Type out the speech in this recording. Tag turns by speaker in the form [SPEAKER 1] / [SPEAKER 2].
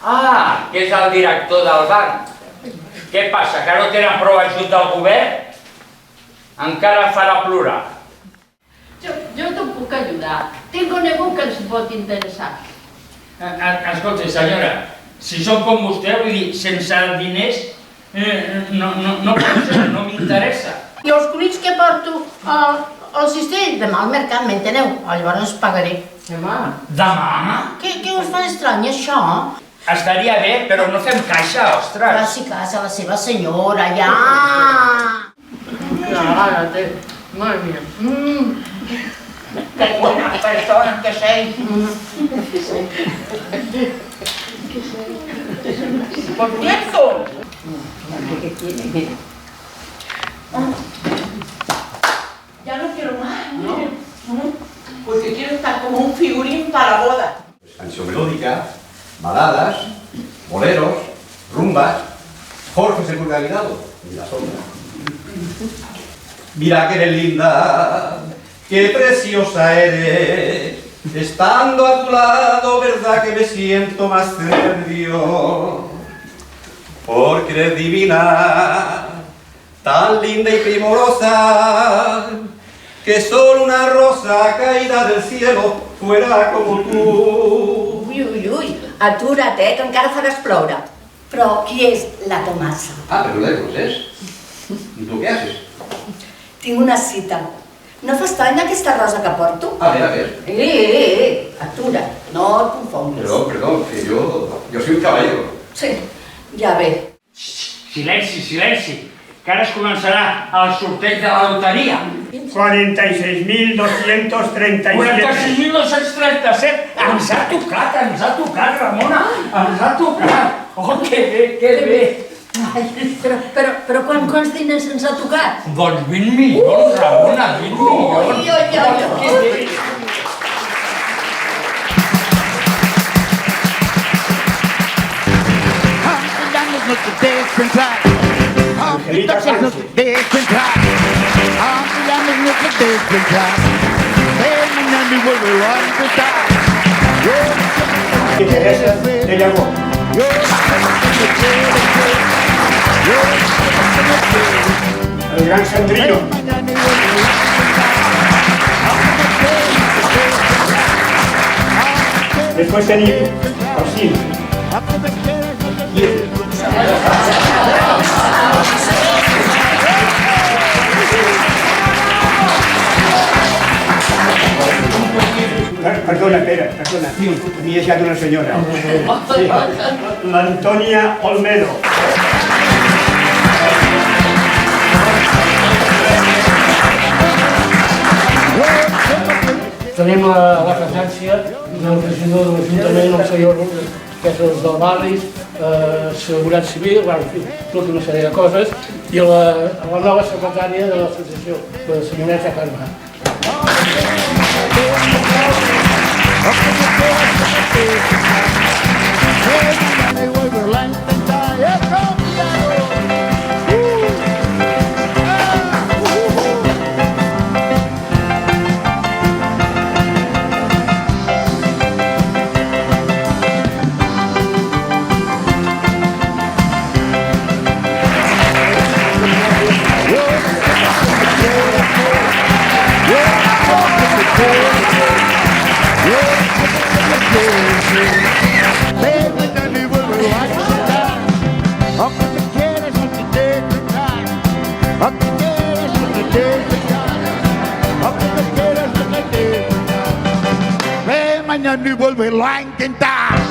[SPEAKER 1] Ah, que és el director del banc. Què passa, que no tenen prou ajut del govern? Encara farà plorar.
[SPEAKER 2] Jo te'n puc ajudar. Tinc un nego que ens pot interessar.
[SPEAKER 1] Escolta, senyora, si som com vostè, vull dir, sense diners, no pot ser, no m'interessa.
[SPEAKER 2] I els conills que porto al cistell, demà al mercat, m'enteneu? Llavors us pagaré.
[SPEAKER 1] Demà? Demà?
[SPEAKER 2] Què us fa estrany, això?
[SPEAKER 1] Estaria bé, però no fem caixa, ostres.
[SPEAKER 2] Faci cas a la seva senyora, ja! Cállate, madre mía.
[SPEAKER 1] ¡Qué buena persona que sois! ¡Por cierto!
[SPEAKER 3] Ya no quiero más, ¿no? Porque quiero estar como un figurín para la boda.
[SPEAKER 4] Canción melódica, baladas, boleros, rumbas. Jorge Sepúlveda Aguinaldo y la sombra. Mira que eres linda, qué preciosa eres. Estando a tu lado, verdad que me siento más serio. Porque eres divina, tan linda y primorosa, que solo una rosa caída del cielo fuera como tú.
[SPEAKER 5] Ui, atura't, que encara faràs ploure. Però qui és la Tomasa?
[SPEAKER 4] Ah, pero no la conoces. ¿Y tú qué haces?
[SPEAKER 5] Tinc una cita. No t'estranya aquesta rosa que porto?
[SPEAKER 4] A ver.
[SPEAKER 5] Atura't, no et confonguis.
[SPEAKER 4] Perdón, que yo soy un caballero.
[SPEAKER 5] Sí, ja ve.
[SPEAKER 1] Silenci, silenci, que ara es començarà el sorteig de la loteria.
[SPEAKER 6] 46.237.
[SPEAKER 1] 46.237! Ens ha tocat, Ramona! Ens ha tocat! Oh, que bé!
[SPEAKER 2] Però quants diners ens ha tocat?
[SPEAKER 1] Doncs 20 milions, Ramona, 20 milions! Que bé!
[SPEAKER 6] Angelita Sánchez. Y Teresa de Llagó. El gran Sandrino. Después tenía Orsino. Perdona, m'he deixat una senyora. Sí, l'Antònia Olmedo.
[SPEAKER 7] Tenim la presència del regidor de l'Ajuntament, el senyor Rull, que és el del barri, seguretat civil, en fi, tota una sèrie de coses, i la nova secretària de l'associació, la senyoreta Carme.
[SPEAKER 8] Mañana y vuelve a intentar.